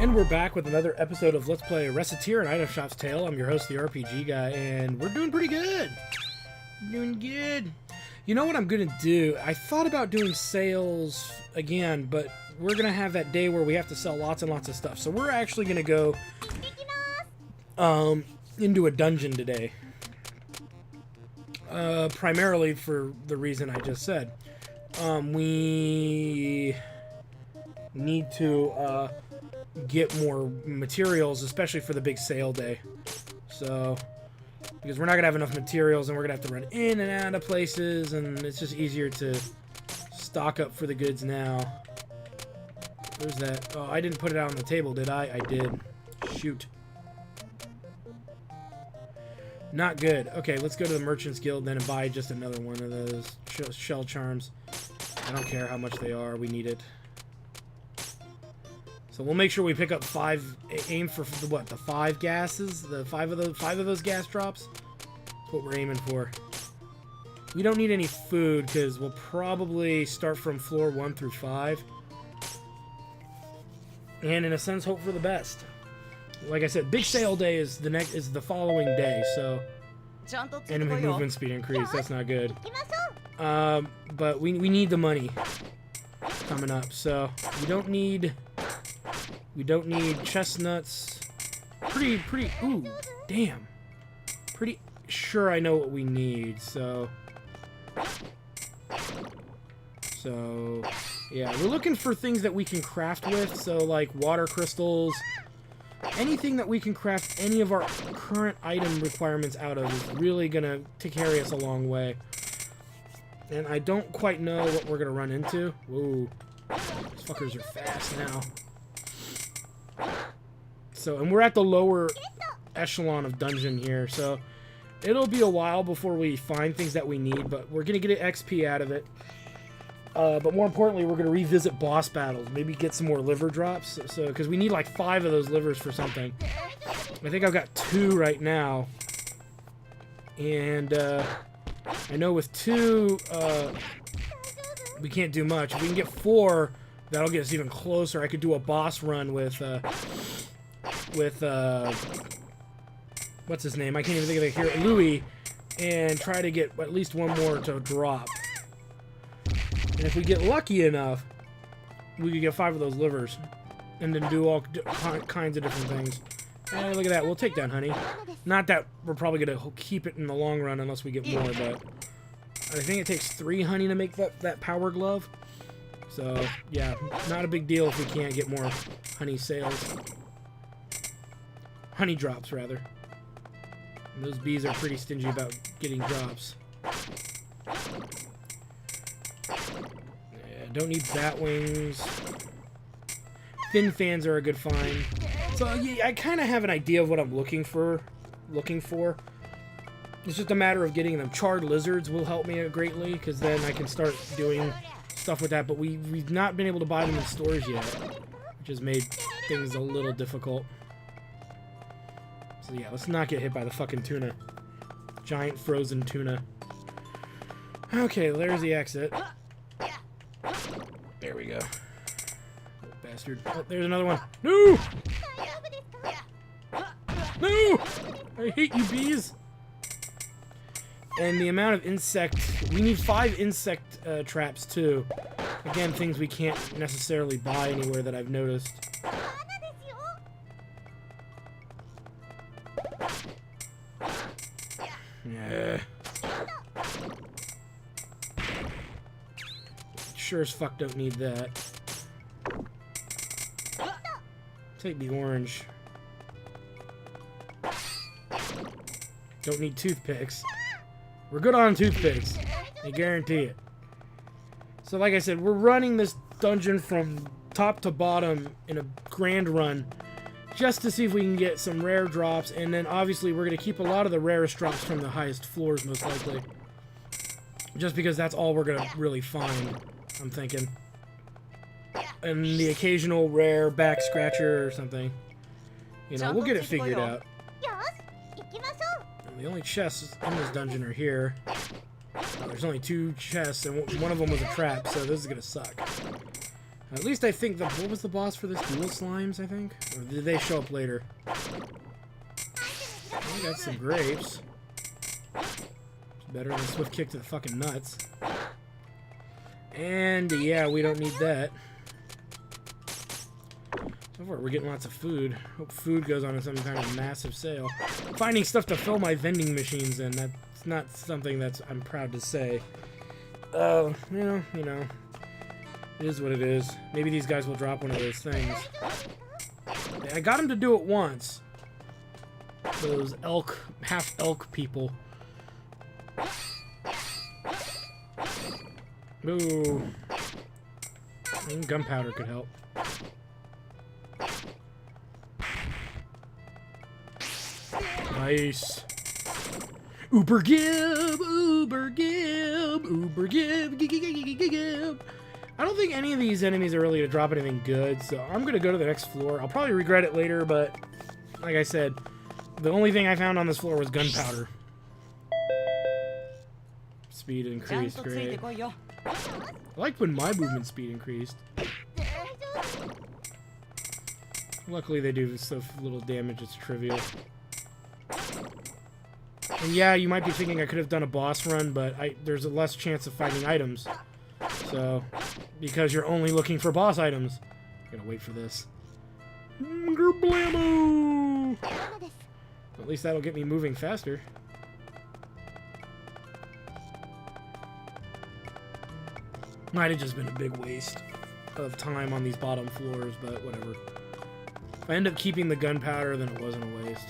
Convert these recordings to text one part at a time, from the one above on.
And we're back with another episode of Let's Play Recettear, an Item Shop's Tale. I'm your host, the RPG guy, and we're doing pretty good. Doing good. You know what I'm going to do? I thought about doing sales again, but we're going to have that day where we have to sell lots and lots of stuff. So we're actually going to go into a dungeon today. Primarily for the reason I just said. We need to get more materials, especially for the big sale day. So, because we're not going to have enough materials and we're going to have to run in and out of places, and it's just easier to stock up for the goods now. Where's that? Oh, I didn't put it out on the table, did I? I did. Shoot. Not good. Okay, let's go to the Merchant's Guild then and buy just another one of those shell charms. I don't care how much they are. We need it. So we'll make sure we pick up 5. Aim for the what? The 5 gases? The 5 of those gas drops? That's what we're aiming for. We don't need any food because we'll probably start from floor 1 through 5. And in a sense, hope for the best. Like I said, big sale day is the following day, so enemy movement speed increase. That's not good. But we need the money coming up, so we don't need chestnuts. Pretty. Ooh, damn. Pretty sure I know what we need. So yeah, we're looking for things that we can craft with. So like water crystals. Anything that we can craft any of our current item requirements out of is really gonna carry us a long way. And I don't quite know what we're gonna run into. Whoa, these fuckers are fast now. So, and we're at the lower echelon of dungeon here, so it'll be a while before we find things that we need, but we're gonna get an XP out of it. But more importantly, we're going to revisit boss battles. Maybe get some more liver drops. So, because we need like 5 of those livers for something. I think I've got 2 right now. And I know with 2, we can't do much. If we can get 4, that'll get us even closer. I could do a boss run with what's his name? I can't even think of it here. Louis, and try to get at least 1 more to drop. And if we get lucky enough, we could get 5 of those livers. And then do all kinds of different things. Hey, look at that. We'll take that, honey. Not that we're probably going to keep it in the long run unless we get more, but I think it takes 3 honey to make that power glove. So, yeah, not a big deal if we can't get more honey sales. Honey drops, rather. And those bees are pretty stingy about getting drops. Don't need bat wings. Fin fans are a good find. So yeah, I kind of have an idea of what I'm looking for. It's just a matter of getting them. Charred lizards will help me greatly because then I can start doing stuff with that. But we've not been able to buy them in stores yet, which has made things a little difficult. So yeah, let's not get hit by the fucking tuna. Giant frozen tuna. Okay, there's the exit. There we go. Little bastard. Oh, there's another one. No! No! I hate you, bees! And the amount of insect... We need 5 insect traps, too. Again, things we can't necessarily buy anywhere that I've noticed. Yeah. Sure as fuck don't need that. Take the orange. Don't need toothpicks. We're good on toothpicks. I guarantee it. So like I said, we're running this dungeon from top to bottom in a grand run just to see if we can get some rare drops, and then obviously we're going to keep a lot of the rarest drops from the highest floors most likely. Just because that's all we're going to really find. I'm thinking. And the occasional rare back scratcher or something. You know, we'll get it figured out. And the only chests in this dungeon are here. There's only 2 chests, and one of them was a trap, so this is gonna suck. At least I think what was the boss for this? Dual slimes, I think? Or did they show up later? I got some grapes. It's better than a swift kick to the fucking nuts. And yeah, we don't need that. So far, we're getting lots of food. Hope food goes on in some kind of massive sale. Finding stuff to fill my vending machines in, that's not something I'm proud to say. You know. It is what it is. Maybe these guys will drop one of those things. I got them to do it once. Those half elk people. Ooh. Gunpowder could help. Nice. Uber Gib, Uber Gib, Uber Gib, Gib. I don't think any of these enemies are really to drop anything good, so I'm gonna go to the next floor. I'll probably regret it later, but like I said, the only thing I found on this floor was gunpowder. Speed increased, great. I liked when my movement speed increased. Luckily they do so little damage, it's trivial. And yeah, you might be thinking I could have done a boss run, but there's a less chance of finding items. So, because you're only looking for boss items. I'm gonna wait for this. Blammo! At least that'll get me moving faster. Might have just been a big waste of time on these bottom floors, but whatever. If I end up keeping the gunpowder, then it wasn't a waste.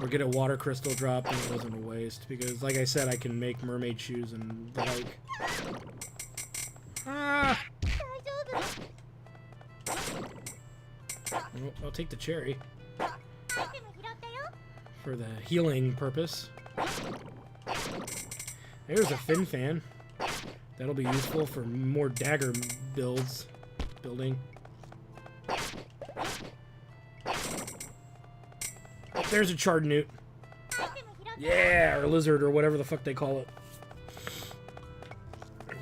Or get a water crystal drop, then it wasn't a waste. Because, like I said, I can make mermaid shoes and the like. Ah! Well, I'll take the cherry. For the healing purpose. There's a fin fan. That'll be useful for more dagger building. Oh, there's a charred newt. Yeah, or lizard, or whatever the fuck they call it.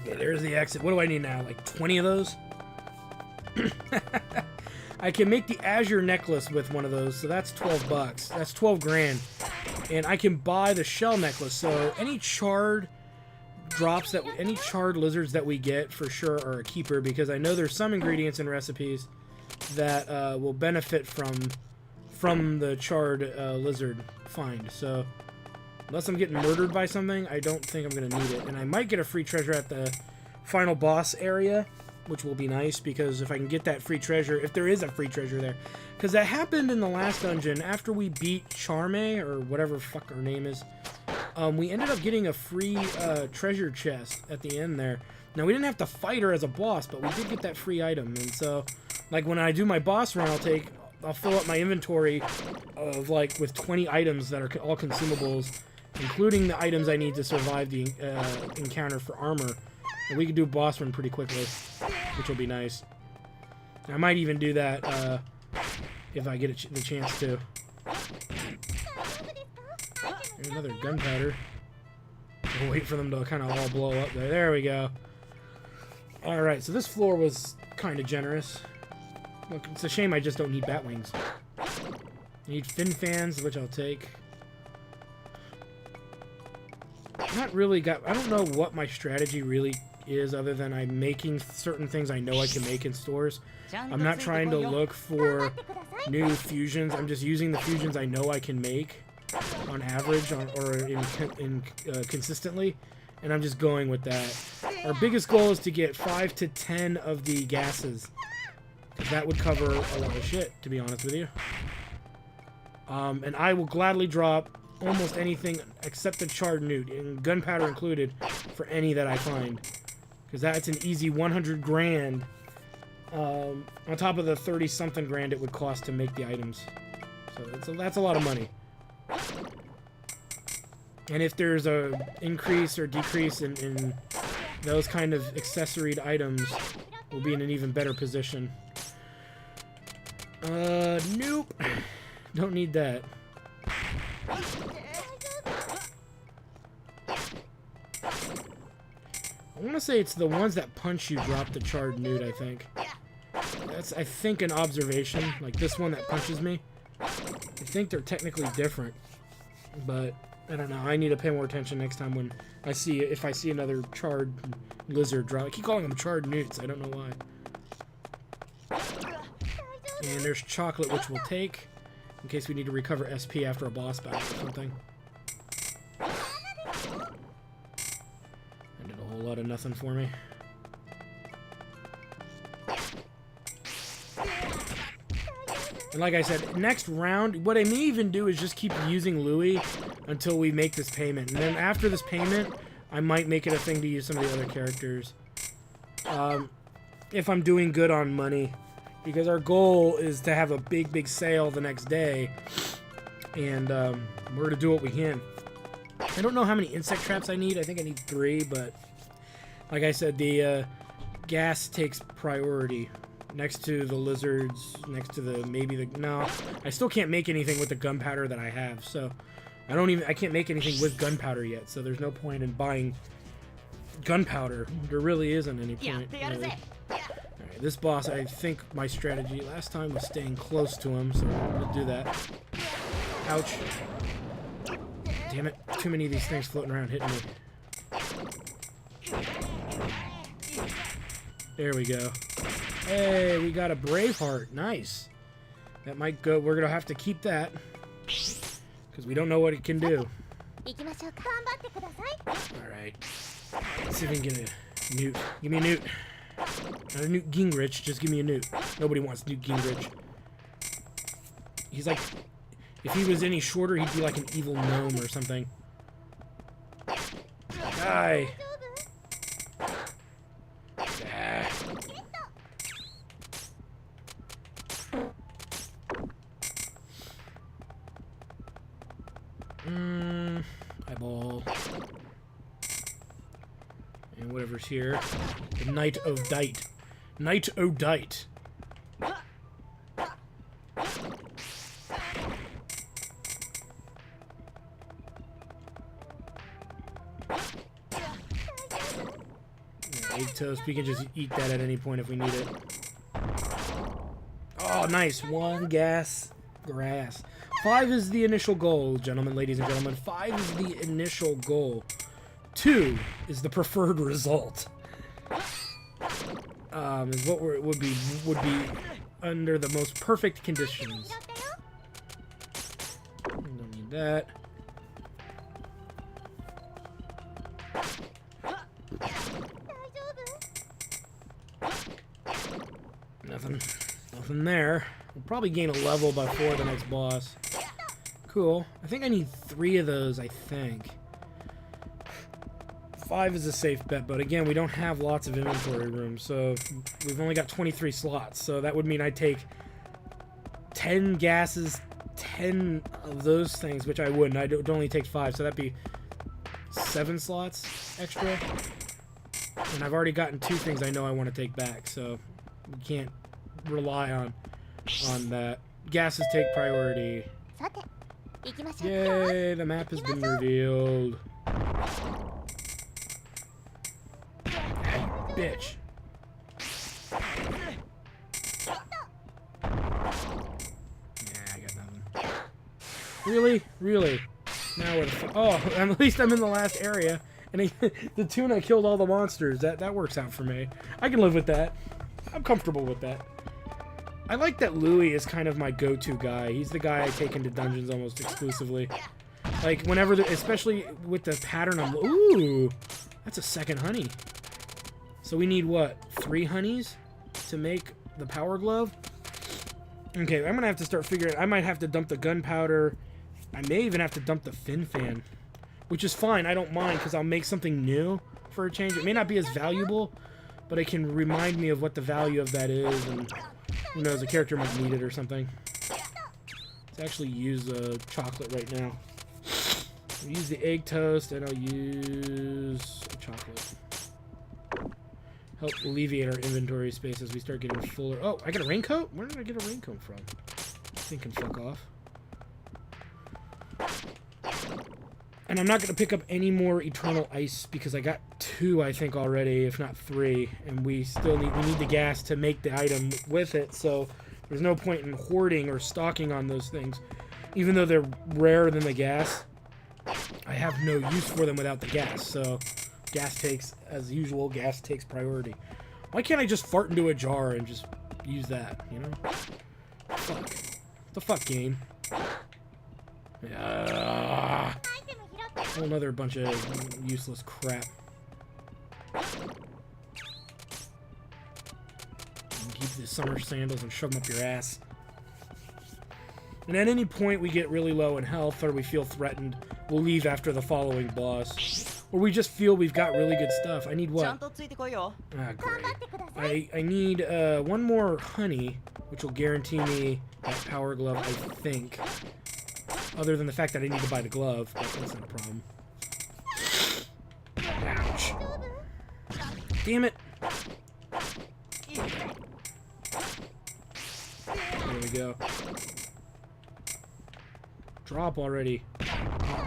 Okay, there's the exit. What do I need now? Like 20 of those? I can make the azure necklace with one of those, so that's 12 bucks. That's 12 grand. And I can buy the shell necklace, so any charred drops any charred lizards that we get for sure are a keeper, because I know there's some ingredients in recipes that will benefit from the charred lizard find. So unless I'm getting murdered by something, I don't think I'm gonna need it. And I might get a free treasure at the final boss area, which will be nice, because if I can get that free treasure, if there is a free treasure there, because that happened in the last dungeon after we beat Charme, or whatever fuck her name is. We ended up getting a free treasure chest at the end there. Now, we didn't have to fight her as a boss, but we did get that free item. And so, like, when I do my boss run, I'll fill up my inventory of, like, with 20 items that are all consumables, including the items I need to survive the encounter for armor. And we can do a boss run pretty quickly, which will be nice. I might even do that if I get the chance to. There's another gunpowder. We'll wait for them to kind of all blow up there. There we go. Alright, so this floor was kind of generous. Look, it's a shame I just don't need bat wings. I need fin fans, which I'll take. I don't know what my strategy really is, other than I'm making certain things I know I can make in stores. I'm not trying to look for new fusions. I'm just using the fusions I know I can make on average consistently, and I'm just going with that. Our biggest goal is to get 5 to 10 of the gases, because that would cover a lot of shit, to be honest with you. And I will gladly drop almost anything except the charred newt, and gunpowder included, for any that I find, because that's an easy 100 grand on top of the 30-something grand it would cost to make the items. So that's a lot of money. And if there's a increase or decrease in those kind of accessoried items, we'll be in an even better position. Nope. Don't need that. I want to say it's the ones that punch you drop the charred newt, I think. That's, I think, an observation. Like this one that punches me. I think they're technically different. But, I don't know. I need to pay more attention next time when I see, if I see another charred lizard drop. I keep calling them charred newts. I don't know why. And there's chocolate, which we'll take. In case we need to recover SP after a boss battle or something. That did a whole lot of nothing for me. And like I said, next round, what I may even do is just keep using Louie until we make this payment. And then after this payment, I might make it a thing to use some of the other characters. If I'm doing good on money. Because our goal is to have a big sale the next day. And we're going to do what we can. I don't know how many insect traps I need. I think I need 3, but like I said, the gas takes priority. Next to the lizards, next to the, no. I still can't make anything with the gunpowder that I have, so I can't make anything with gunpowder yet, so there's no point in buying gunpowder. There really isn't any point, really. Alright, this boss, I think my strategy last time was staying close to him, so we'll do that. Ouch. Damn it, too many of these things floating around hitting me. There we go. Hey, we got a Braveheart. Nice. That might go. We're going to have to keep that. Because we don't know what it can do. Alright. Let's see if we can get a newt. Give me a newt. Not a Newt Gingrich, just give me a newt. Nobody wants Newt Gingrich. He's like... If he was any shorter, he'd be like an evil gnome or something. Die! Eyeball. And whatever's here. The Knight Odite. Knight Odite. Egg toast. We can just eat that at any point if we need it. Oh, nice. 1 grass. 5 is the initial goal, gentlemen, ladies and gentlemen. 5 is the initial goal. 2 is the preferred result. Is what would be under the most perfect conditions. Don't need that. Nothing there. We'll probably gain a level before the next boss. Cool. I think I need 3 of those, I think. 5 is a safe bet, but again, we don't have lots of inventory room, so we've only got 23 slots, so that would mean I'd take 10 gases, 10 of those things, which I wouldn't. I'd only take 5, so that'd be 7 slots extra. And I've already gotten 2 things I know I want to take back, so we can't rely on that. Gases take priority. Yay, the map has been revealed. Hey, bitch. Yeah, I got nothing. Really? Now what the fuck? Oh, at least I'm in the last area. And the tuna killed all the monsters. That works out for me. I can live with that. I'm comfortable with that. I like that Louie is kind of my go-to guy. He's the guy I take into dungeons almost exclusively. Like, whenever, especially with the pattern I'm... Ooh! That's a second honey. So we need, what, 3 honeys to make the power glove? Okay, I'm gonna have to start figuring... I might have to dump the gunpowder. I may even have to dump the fin fan. Which is fine, I don't mind, because I'll make something new for a change. It may not be as valuable, but it can remind me of what the value of that is, and... Who knows, a character might need it or something. Let's actually use chocolate right now. I'll use the egg toast, and I'll use chocolate. Help alleviate our inventory space as we start getting fuller. Oh, I got a raincoat? Where did I get a raincoat from? This thing can fuck off. And I'm not going to pick up any more Eternal Ice because I got 2, I think, already, if not 3. And we still need the gas to make the item with it, so there's no point in hoarding or stocking on those things. Even though they're rarer than the gas, I have no use for them without the gas, so gas takes, as usual, gas takes priority. Why can't I just fart into a jar and just use that, you know? Fuck. What the fuck, game? Whole another bunch of useless crap. Keep the summer sandals and shove them up your ass. And at any point we get really low in health or we feel threatened, we'll leave after the following boss. Or we just feel we've got really good stuff. I need what? Ah, great. I need 1 more honey, which will guarantee me that power glove, I think. Other than the fact that I need to buy the glove, but that's not a problem. Ouch. Damn it. There we go. Drop already.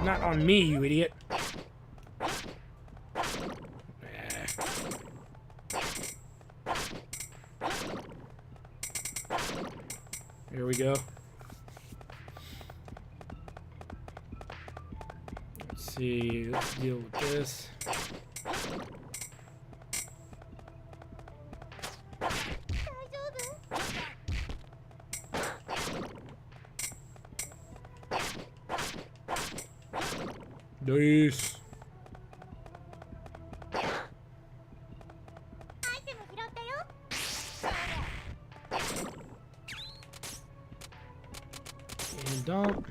Not on me, you idiot. Here we go. Let's see. Let's deal with this. Nice. And dump.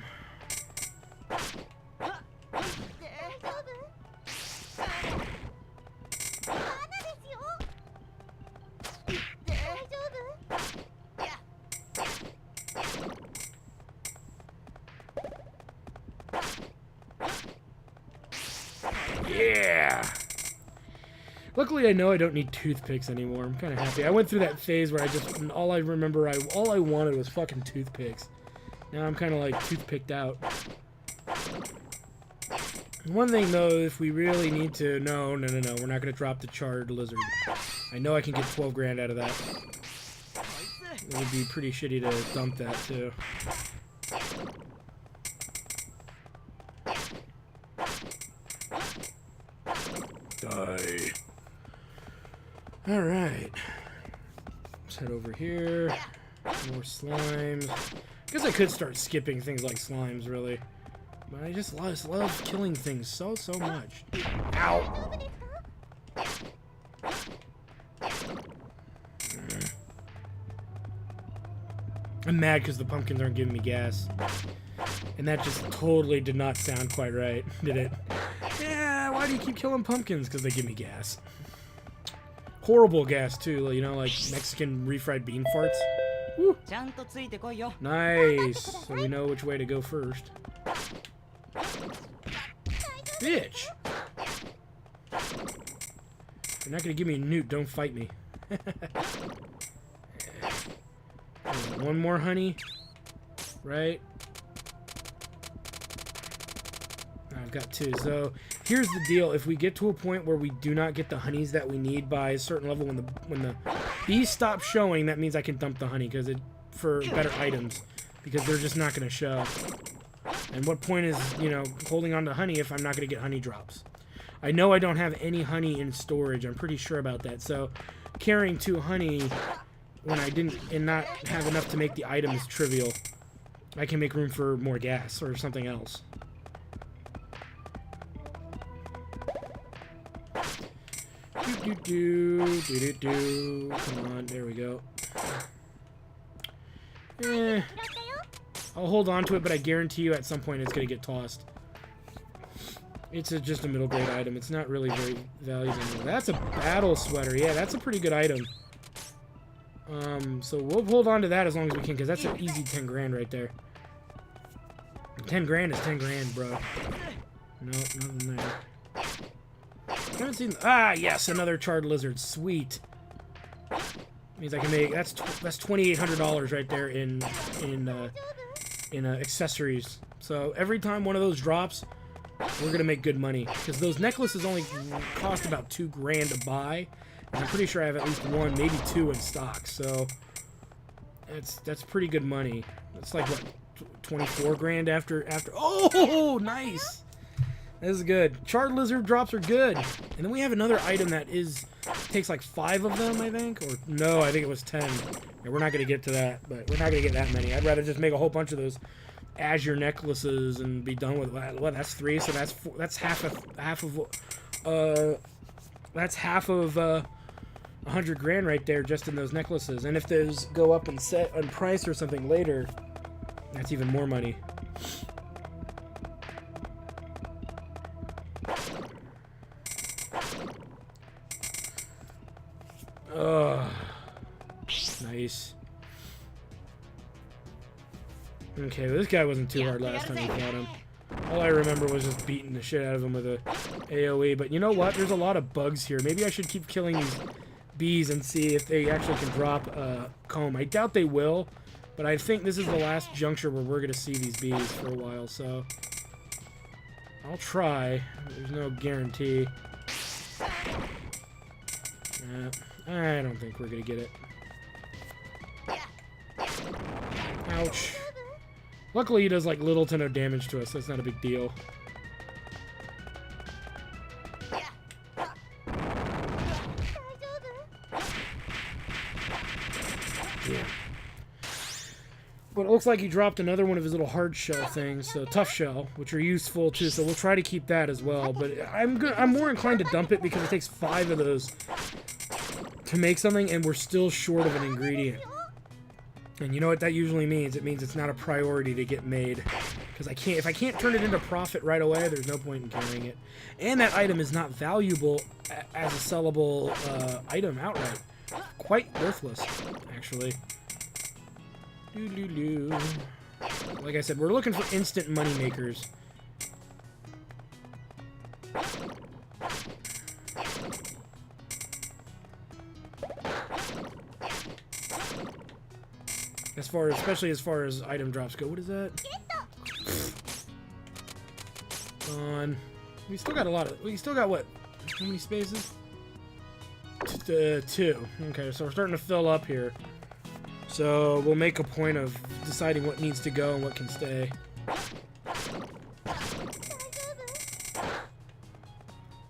Yeah! Luckily, I know I don't need toothpicks anymore. I'm kind of happy. I went through that phase where I just, all I remember, all I wanted was fucking toothpicks. Now I'm kind of like toothpicked out. One thing though, if we really need to, no, we're not going to drop the charred lizard. I know I can get 12 grand out of that. It would be pretty shitty to dump that too. Die. Alright. Let's head over here. More slimes. I guess I could start skipping things like slimes, really. But I just love killing things so much. Ow! I'm mad because the pumpkins aren't giving me gas. And that just totally did not sound quite right, did it? Yeah, why do you keep killing pumpkins? Because they give me gas. Horrible gas, too, you know, like Mexican refried bean farts. Woo. Nice. So we know which way to go first. Bitch! You're not gonna give me a newt, don't fight me. One more honey. Right? I've got 2. So here's the deal. If we get to a point where we do not get the honeys that we need by a certain level, when the bees stop showing, that means I can dump the honey for better items, because they're just not going to show. And what point is, you know, holding on to honey if I'm not going to get honey drops? I know I don't have any honey in storage. I'm pretty sure about that. So carrying 2 honey when I didn't and not have enough to make the item is trivial. I can make room for more gas or something else. Do. Come on, there we go. I'll hold on to it, but I guarantee you at some point it's going to get tossed. It's just a middle grade item. It's not really very valuable. That's a battle sweater. Yeah, that's a pretty good item. So we'll hold on to that as long as we can, because that's an easy 10 grand right there. 10 grand is 10 grand, bro. No, nothing there. I haven't seen. Ah, yes, another charred lizard. Sweet. Means I can make that's $2,800 right there in accessories. So every time one of those drops, we're gonna make good money because those necklaces only cost about $2 grand to buy, and I'm pretty sure I have at least one, maybe two in stock. So that's pretty good money. It's like what, 24 grand after. Oh, nice. This is good. Charred lizard drops are good. And then we have another item that takes like 5 of them, I think. Or no, I think it was 10. Yeah, we're not going to get to that, but we're not going to get that many. I'd rather just make a whole bunch of those azure necklaces and be done with it. Well, that's 3, so that's 4, that's half of 100 grand right there just in those necklaces. And if those go up in price or something later, that's even more money. Oh, nice. Okay, well, this guy wasn't too hard last time we fought him. All I remember was just beating the shit out of him with a AoE. But you know what? There's a lot of bugs here. Maybe I should keep killing these bees and see if they actually can drop a comb. I doubt they will, but I think this is the last juncture where we're going to see these bees for a while, so I'll try. There's no guarantee. I don't think we're going to get it. Ouch. Luckily, he does like little to no damage to us, so it's not a big deal. Yeah. But it looks like he dropped another one of his little hard shell things, so tough shell, which are useful too, so we'll try to keep that as well. But I'm more inclined to dump it because it takes 5 of those to make something, and we're still short of an ingredient. And you know what that usually means? It means it's not a priority to get made. Because if I can't turn it into profit right away, there's no point in carrying it. And that item is not valuable as a sellable item outright. Quite worthless, actually. Like I said, we're looking for instant money makers. Especially as far as item drops go. What is that? On. We still got a lot of. We still got what? How many spaces? 2. Okay, so we're starting to fill up here. So we'll make a point of deciding what needs to go and what can stay.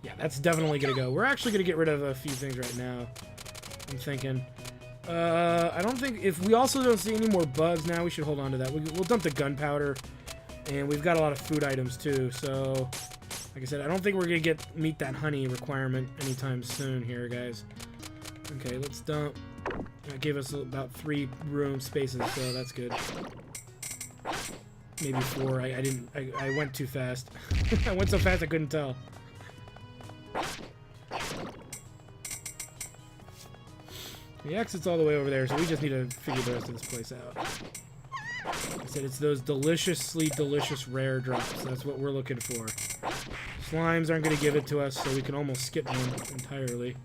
Yeah, that's definitely gonna go. We're actually gonna get rid of a few things right now. I'm thinking. I don't think, if we also don't see any more bugs now, we should hold on to that. We'll dump the gunpowder, and we've got a lot of food items too, so like I said, I don't think we're gonna meet that honey requirement anytime soon here, guys. Okay, let's dump. That gave us about 3 room spaces, so that's good. Maybe 4. I went too fast. I went so fast I couldn't tell. The exit's all the way over there, so we just need to figure the rest of this place out. Like I said, it's those deliciously delicious rare drops. That's what we're looking for. Slimes aren't going to give it to us, so we can almost skip them entirely.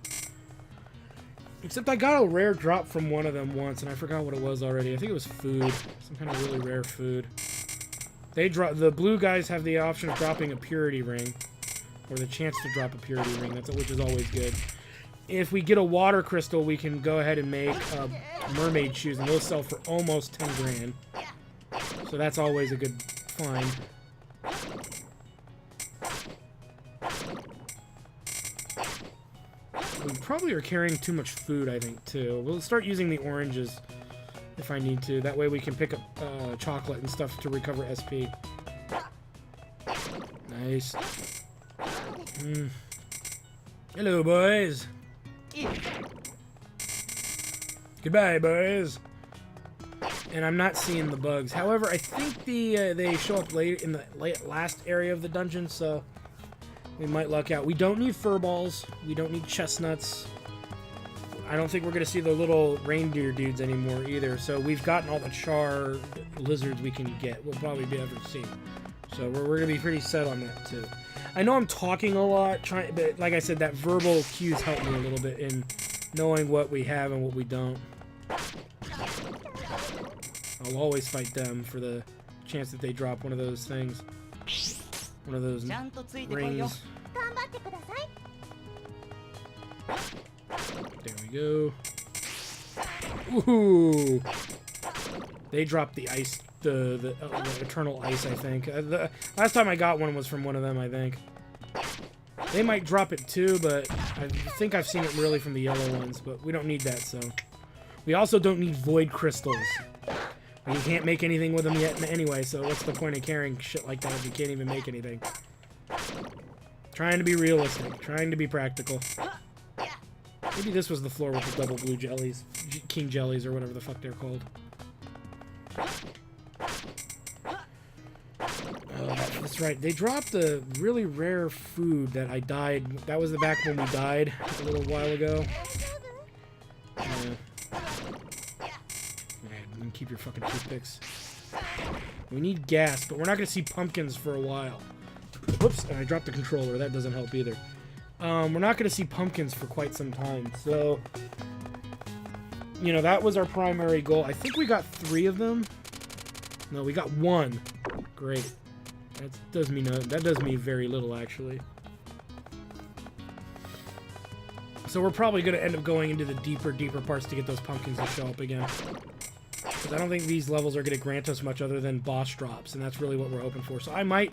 Except I got a rare drop from one of them once, and I forgot what it was already. I think it was food. Some kind of really rare food. The blue guys have the option of dropping a purity ring, or the chance to drop a purity ring, which is always good. If we get a water crystal, we can go ahead and make mermaid shoes, and those sell for almost 10 grand. So that's always a good find. We probably are carrying too much food, I think, too. We'll start using the oranges if I need to. That way we can pick up chocolate and stuff to recover SP. Nice. Hello, boys. Goodbye, boys. And I'm not seeing the bugs. However, I think they show up late in the last area of the dungeon, so we might luck out. We don't need fur balls. We don't need chestnuts. I don't think we're going to see the little reindeer dudes anymore either. So we've gotten all the char lizards we can get. We'll probably be able to see. So we're going to be pretty set on that too. I know I'm talking a lot, but like I said, that verbal cues help me a little bit in knowing what we have and what we don't. I'll always fight them for the chance that they drop one of those things. one of those rings. There we go. Ooh! They dropped the ice, the eternal ice, I think. The last time I got one was from one of them, I think. They might drop it too, but I think I've seen it really from the yellow ones, but we don't need that, so. We also don't need void crystals. You can't make anything with them yet anyway, so what's the point of carrying shit like that if you can't even make anything? Trying to be realistic, trying to be practical. Maybe this was the floor with the double blue jellies. King jellies, or whatever the fuck they're called. That's right. They dropped a really rare food that I died. That was the back when we died a little while ago. And keep your fucking toothpicks. We need gas, but we're not going to see pumpkins for a while. Whoops, and I dropped the controller. That doesn't help either. We're not going to see pumpkins for quite some time, so... You know, that was our primary goal. I think we got 3 of them. No, we got 1. Great. That does me very little, actually. So we're probably going to end up going into the deeper parts to get those pumpkins to show up again. Because I don't think these levels are going to grant us much other than boss drops, and that's really what we're hoping for. So I might,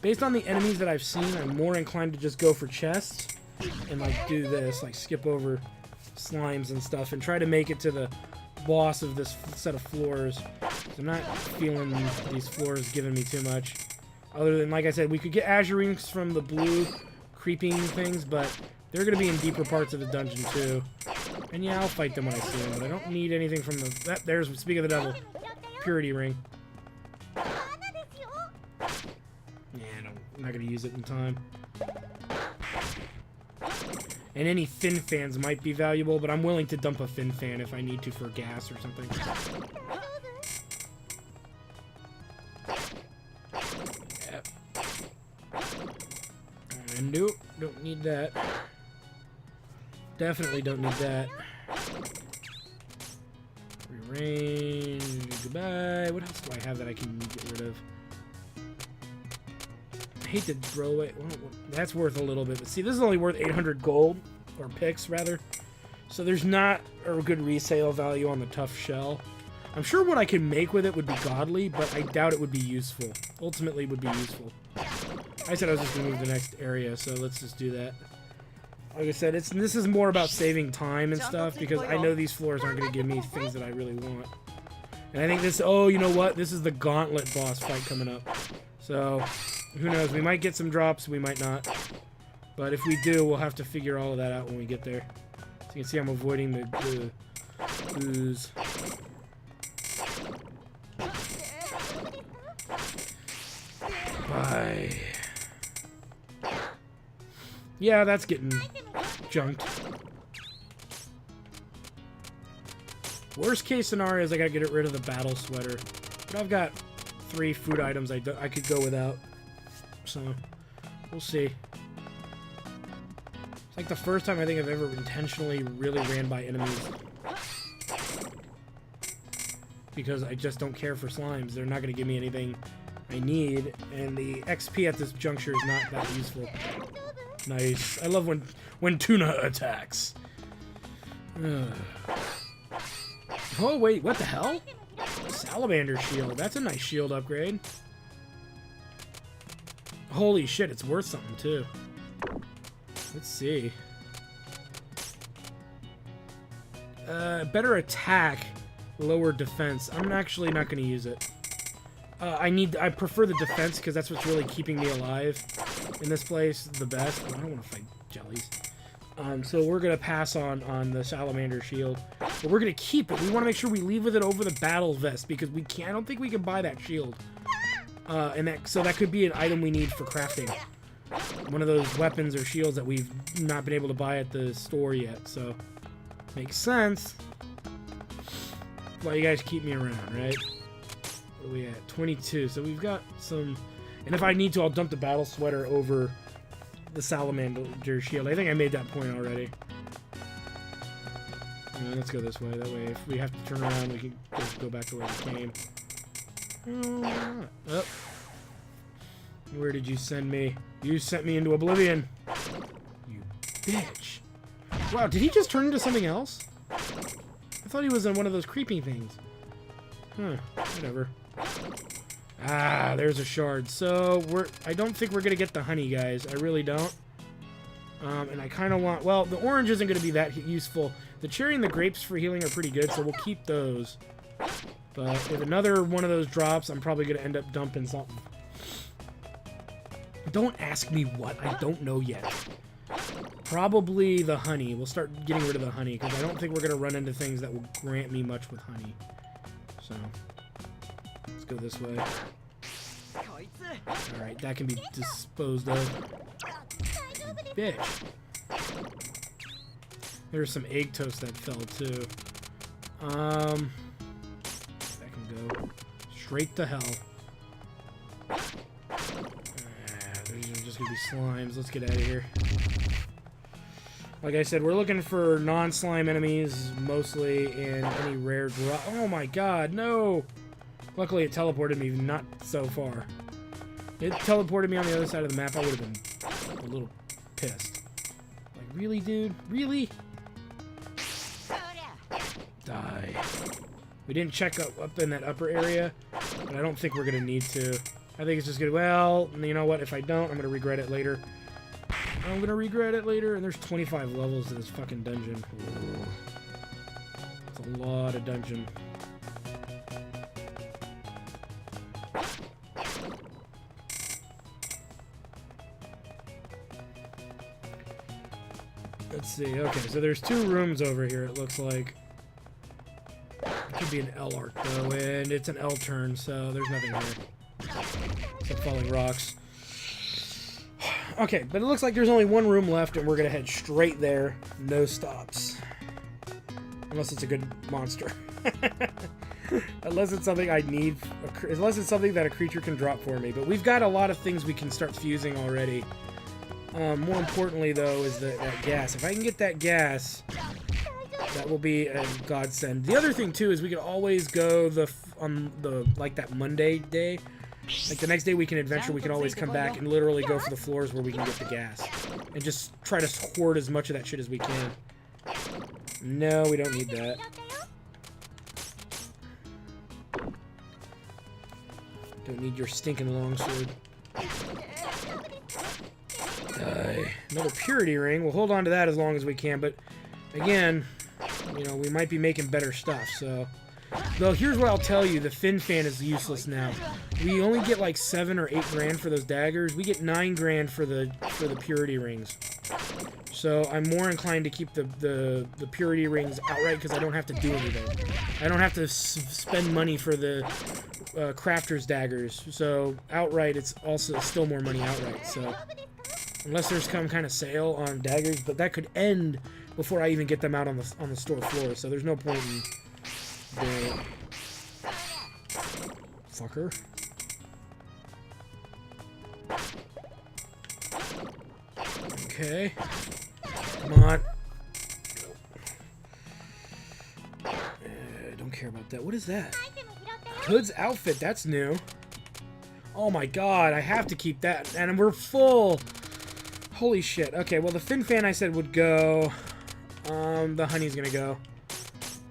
based on the enemies that I've seen, I'm more inclined to just go for chests and, like, do this, like, skip over slimes and stuff, and try to make it to the boss of this set of floors. I'm not feeling these floors giving me too much. Other than, like I said, we could get azure rings from the blue creeping things, but they're going to be in deeper parts of the dungeon too. And yeah, I'll fight them when I see them, but I don't need anything from the... there's, speak of the devil, purity ring. Yeah, I'm not going to use it in time. And any fin fans might be valuable, but I'm willing to dump a fin fan if I need to for gas or something. Yep. And nope, don't need that. Definitely don't need that. Rearrange, goodbye. What else do I have that I can get rid of? I hate to throw away. Well, that's worth a little bit, but see, this is only worth 800 gold, or picks rather. So there's not a good resale value on the tough shell. I'm sure what I can make with it would be godly, but I doubt it would be useful. Ultimately, it would be useful. I said I was just gonna move to the next area, so let's just do that. Like I said, this is more about saving time and stuff, because I know these floors aren't gonna give me things that I really want. And I think this. Oh, you know what? This is the gauntlet boss fight coming up. So. Who knows? We might get some drops, we might not. But if we do, we'll have to figure all of that out when we get there. So you can see I'm avoiding the ooze. Bye. Yeah, that's getting junked. Worst case scenario is I gotta get rid of the battle sweater. But I've got 3 food items I could go without. So, we'll see. It's like the first time I think I've ever intentionally really ran by enemies. Because I just don't care for slimes. They're not going to give me anything I need, and the XP at this juncture is not that useful. Nice. I love when tuna attacks. Oh, wait, what the hell? Salamander shield. That's a nice shield upgrade. Holy shit, it's worth something, too. Let's see. Better attack, lower defense. I'm actually not going to use it. I prefer the defense, because that's what's really keeping me alive in this place the best. I don't want to fight jellies. So we're going to pass on the salamander shield. But we're going to keep it. We want to make sure we leave with it over the battle vest, because I don't think we can buy that shield. So that could be an item we need for crafting. One of those weapons or shields that we've not been able to buy at the store yet, so makes sense. That's why you guys keep me around, right? What are we at? 22, so we've got some... And if I need to, I'll dump the battle sweater over the salamander shield. I think I made that point already. Let's go this way. That way, if we have to turn around, we can just go back to where we came. Oh. Where did you send me? You sent me into oblivion. You bitch. Wow, did he just turn into something else? I thought he was in one of those creeping things. Huh, whatever. Ah, there's a shard. So, I don't think we're going to get the honey, guys. I really don't. And I kind of want... Well, the orange isn't going to be that useful. The cherry and the grapes for healing are pretty good, so we'll keep those. But if another one of those drops, I'm probably going to end up dumping something. Don't ask me what. I don't know yet. Probably the honey. We'll start getting rid of the honey, because I don't think we're going to run into things that will grant me much with honey. So, let's go this way. Alright, that can be disposed of. Bitch. There's some egg toast that fell, too. That can go straight to hell. These are just going to be slimes. Let's get out of here. Like I said, we're looking for non-slime enemies, mostly, in any rare drop. Oh my god, no! Luckily, it teleported me not so far. It teleported me on the other side of the map. I would have been a little pissed. Like, really, dude? Really? Die. We didn't check up in that upper area, but I don't think we're going to need to. I think it's just good. Well, you know what? If I don't, I'm going to regret it later. I'm going to regret it later. And there's 25 levels to this fucking dungeon. It's a lot of dungeon. Let's see. Okay, so there's 2 rooms over here, it looks like. It could be an L arc, though, and it's an L turn, so there's nothing here. Except falling rocks. Okay, but it looks like there's only 1 room left, and we're going to head straight there. No stops. Unless it's a good monster. Unless it's something I need. Unless it's something that a creature can drop for me. But we've got a lot of things we can start fusing already. More importantly, though, is that gas. If I can get that gas, that will be a godsend. The other thing, too, is we could always go on that Monday day. Like, the next day we can adventure, we can always come back and literally go for the floors where we can get the gas. And just try to hoard as much of that shit as we can. No, we don't need that. Don't need your stinking longsword. Die. Another purity ring. We'll hold on to that as long as we can, but again, you know, we might be making better stuff, so... Though, here's what I'll tell you. The fin fan is useless now. We only get like 7 or 8 grand for those daggers. We get 9 grand for the purity rings. So I'm more inclined to keep the purity rings outright because I don't have to do anything. I don't have to spend money for the crafter's daggers. So outright, it's also still more money outright. So unless there's some kind of sale on daggers, but that could end before I even get them out on the store floor. So there's no point in doing it. Fucker. Okay. Come on. Don't care about that. What is that? Hood's outfit. That's new. Oh my god. I have to keep that. And we're full. Holy shit. Okay, well, the fin fan I said would go. The honey's gonna go.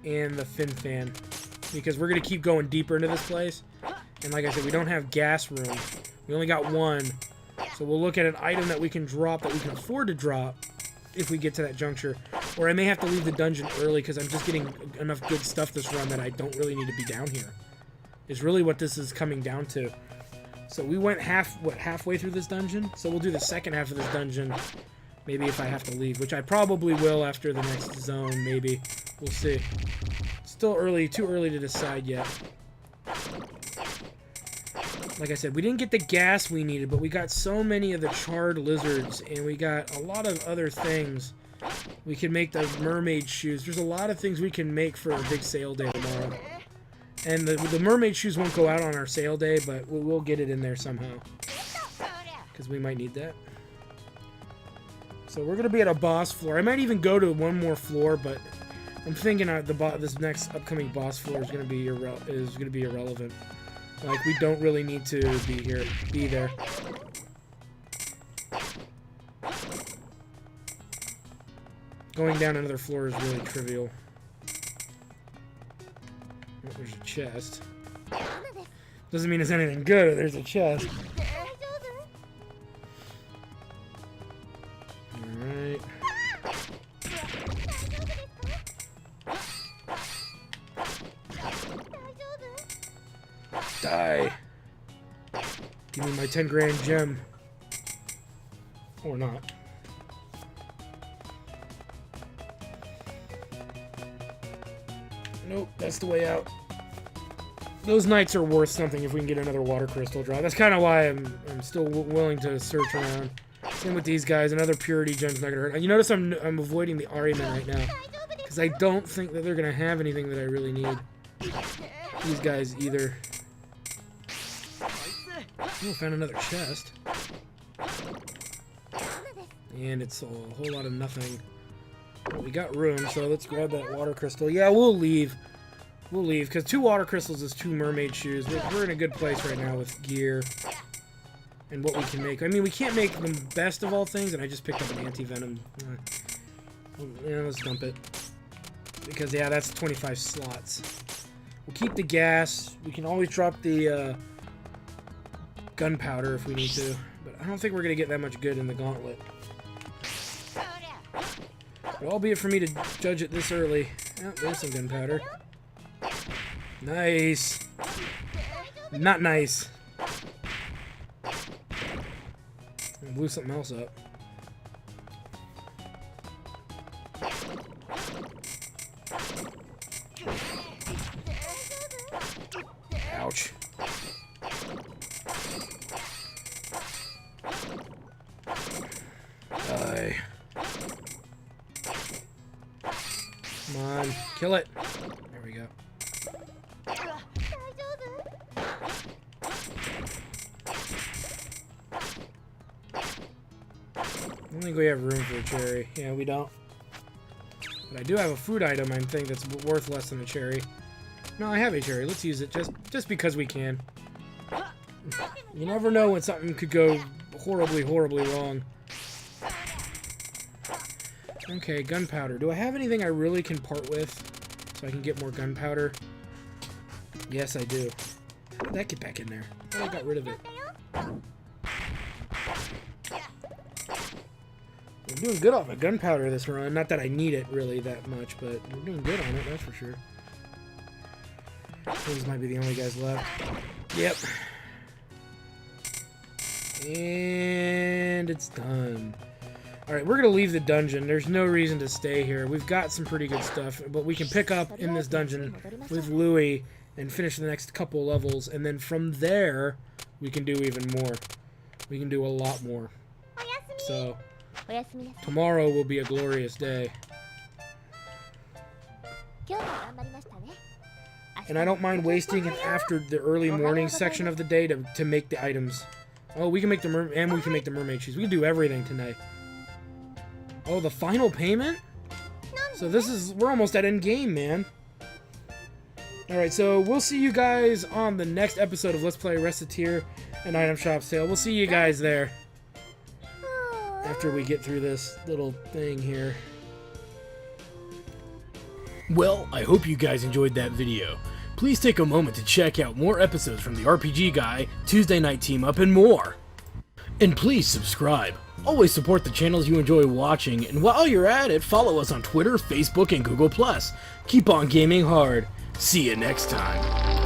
And the fin fan. Because we're gonna keep going deeper into this place. And like I said, we don't have gas room. We only got 1. So we'll look at an item that we can drop, that we can afford to drop, if we get to that juncture. Or I may have to leave the dungeon early because I'm just getting enough good stuff this run that I don't really need to be down here. Is really what this is coming down to. So we went halfway through this dungeon? So we'll do the second half of this dungeon, maybe if I have to leave, which I probably will after the next zone, maybe. We'll see. Still early, too early to decide yet. Like I said, we didn't get the gas we needed, but we got so many of the charred lizards, and we got a lot of other things. We can make those mermaid shoes. There's a lot of things we can make for a big sale day tomorrow. And the mermaid shoes won't go out on our sale day, but we'll get it in there somehow. Because we might need that. So we're going to be at a boss floor. I might even go to one more floor, but I'm thinking this next upcoming boss floor is going to be irrelevant. Like, we don't really need to be there. Going down another floor is really trivial. Oh, there's a chest. Doesn't mean it's anything good, there's a chest. Alright. Die. Give me my 10 grand gem. Or not. Nope, that's the way out. Those knights are worth something if we can get another water crystal drop. That's kind of why I'm still willing to search around. Same with these guys. Another purity gem's not gonna hurt. You notice I'm avoiding the Arimen right now because I don't think that they're gonna have anything that I really need. These guys either. Oh, found another chest. And it's a whole lot of nothing. But we got room, so let's grab that water crystal. Yeah, we'll leave. We'll leave, because 2 water crystals is 2 mermaid shoes. We're in a good place right now with gear and what we can make. I mean, we can't make the best of all things, and I just picked up an anti-venom. Yeah, let's dump it. Because, yeah, that's 25 slots. We'll keep the gas. We can always drop the gunpowder if we need to. But I don't think we're going to get that much good in the gauntlet. But albeit for me to judge it this early. Oh, there's some gunpowder. Nice. Not nice. I blew something else up. Ouch. Die. Come on, kill it. There we go. I don't think we have room for a cherry. Yeah, we don't. But I do have a food item, I think, that's worth less than a cherry. No, I have a cherry. Let's use it just because we can. You never know when something could go horribly, horribly wrong. Okay, gunpowder. Do I have anything I really can part with so I can get more gunpowder? Yes, I do. How did that get back in there? I thought I got rid of it. We're doing good off of gunpowder this run. Not that I need it really that much, but we're doing good on it, that's for sure. These might be the only guys left. Yep. And it's done. Alright, we're going to leave the dungeon. There's no reason to stay here. We've got some pretty good stuff, but we can pick up in this dungeon with Louis and finish the next couple levels, and then from there, we can do even more. We can do a lot more. So, tomorrow will be a glorious day. And I don't mind wasting it after the early morning section of the day to make the items. Oh, we can make the mermaid shoes. We can do everything tonight. Oh, the final payment? So we're almost at end game, man. Alright, so we'll see you guys on the next episode of Let's Play Recettear and Item Shop Sale. We'll see you guys there. After we get through this little thing here. Well, I hope you guys enjoyed that video. Please take a moment to check out more episodes from the RPG Guy, Tuesday Night Team Up, and more. And please subscribe. Always support the channels you enjoy watching, and while you're at it, follow us on Twitter, Facebook, and Google+. Keep on gaming hard. See you next time.